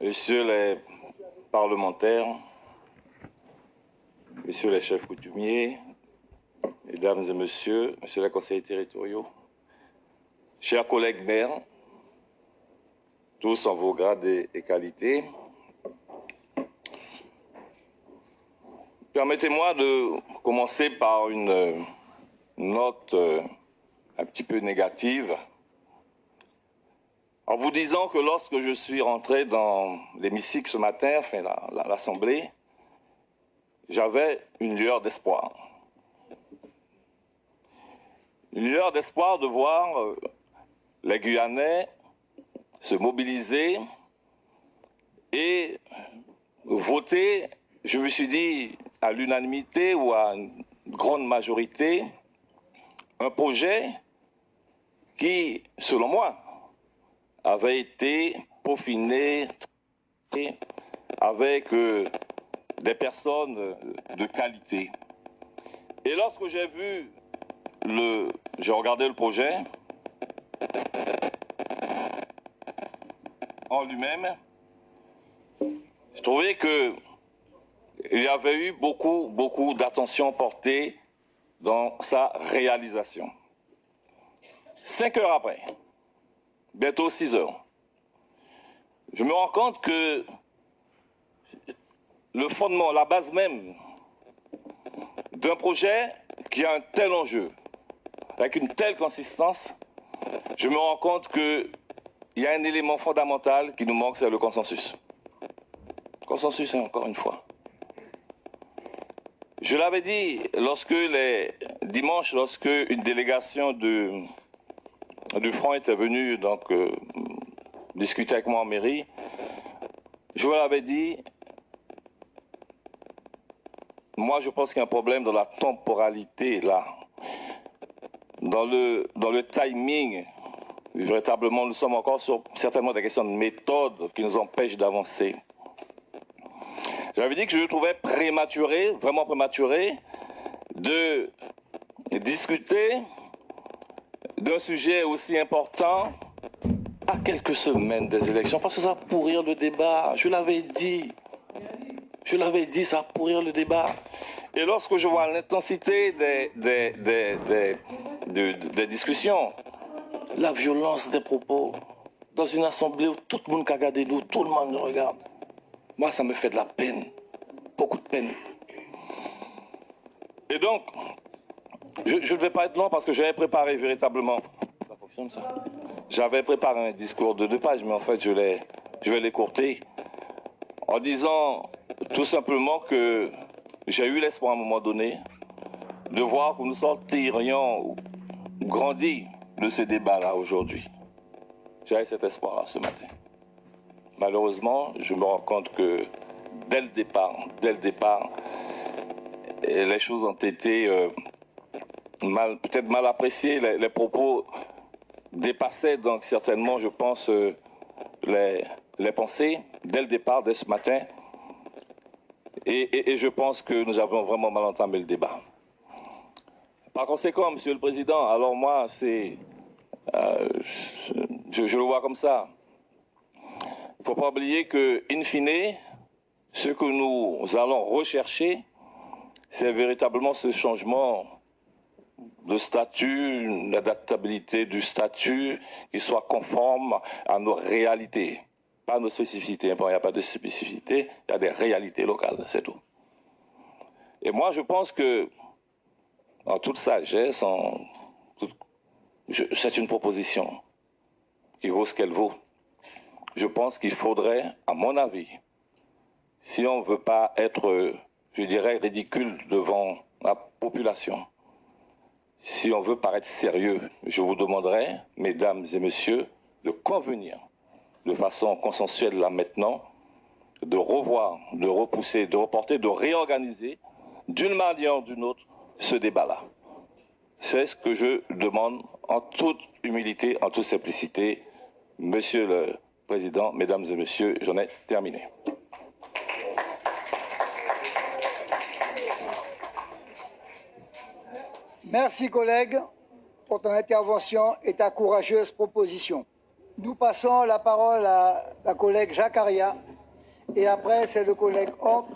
Messieurs les parlementaires, messieurs les chefs coutumiers, mesdames et messieurs, messieurs les conseillers territoriaux, chers collègues maires, tous en vos grades et qualités, permettez-moi de commencer par une note un petit peu négative, en vous disant que lorsque je suis rentré dans l'hémicycle ce matin, enfin l'Assemblée, j'avais une lueur d'espoir. Une lueur d'espoir de voir les Guyanais se mobiliser et voter, je me suis dit, à l'unanimité ou à une grande majorité, un projet qui, selon moi, avait été peaufiné avec des personnes de qualité. Et lorsque j'ai regardé le projet en lui-même, je trouvais qu'il y avait eu beaucoup d'attention portée dans sa réalisation. 5 heures après, bientôt 6 heures, je me rends compte que le fondement, la base même d'un projet qui a un tel enjeu, avec une telle consistance, je me rends compte qu'il y a un élément fondamental qui nous manque, c'est le consensus. Consensus, encore une fois. Je l'avais dit dimanche, lorsque une délégation du Front était venue discuter avec moi en mairie, je vous l'avais dit, moi je pense qu'il y a un problème dans la temporalité, là, dans le timing. Véritablement, nous sommes encore sur certainement des questions de méthode qui nous empêchent d'avancer. J'avais dit que je trouvais prématuré, vraiment prématuré, de discuter d'un sujet aussi important à quelques semaines des élections, parce que ça va pourrir le débat. Je l'avais dit, ça va pourrir le débat. Et lorsque je vois l'intensité des discussions, la violence des propos, dans une assemblée où tout le monde a regardé nous, tout le monde nous regarde, moi ça me fait de la peine, beaucoup de peine. Et donc, je ne vais pas être long parce que j'avais préparé véritablement, ça fonctionne ça? J'avais préparé un discours de 2 pages, mais en fait je vais l'écourter en disant tout simplement que j'ai eu l'espoir à un moment donné de voir que nous sortirions grandis de ce débat-là aujourd'hui. J'avais cet espoir-là ce matin. Malheureusement, je me rends compte que dès le départ, les choses ont été peut-être mal appréciées. Les propos dépassaient donc certainement, je pense, les pensées dès le départ, dès ce matin. Et je pense que nous avons vraiment mal entamé le débat. Par conséquent, Monsieur le Président, alors moi, je le vois comme ça. Il ne faut pas oublier que, in fine, ce que nous allons rechercher, c'est véritablement ce changement de statut, l'adaptabilité du statut qui soit conforme à nos réalités, pas à nos spécificités. Bon, il n'y a pas de spécificité, il y a des réalités locales, c'est tout. Et moi, je pense que, en toute sagesse, c'est une proposition qui vaut ce qu'elle vaut. Je pense qu'il faudrait, à mon avis, si on ne veut pas être, je dirais, ridicule devant la population, si on veut paraître sérieux, je vous demanderai, mesdames et messieurs, de convenir de façon consensuelle là maintenant, de revoir, de repousser, de reporter, de réorganiser d'une manière ou d'une autre ce débat-là. C'est ce que je demande en toute humilité, en toute simplicité. Monsieur le Président, mesdames et messieurs, j'en ai terminé. Merci collègue pour ton intervention et ta courageuse proposition. Nous passons la parole à la collègue Jacques Aria. Et après, c'est le collègue Hort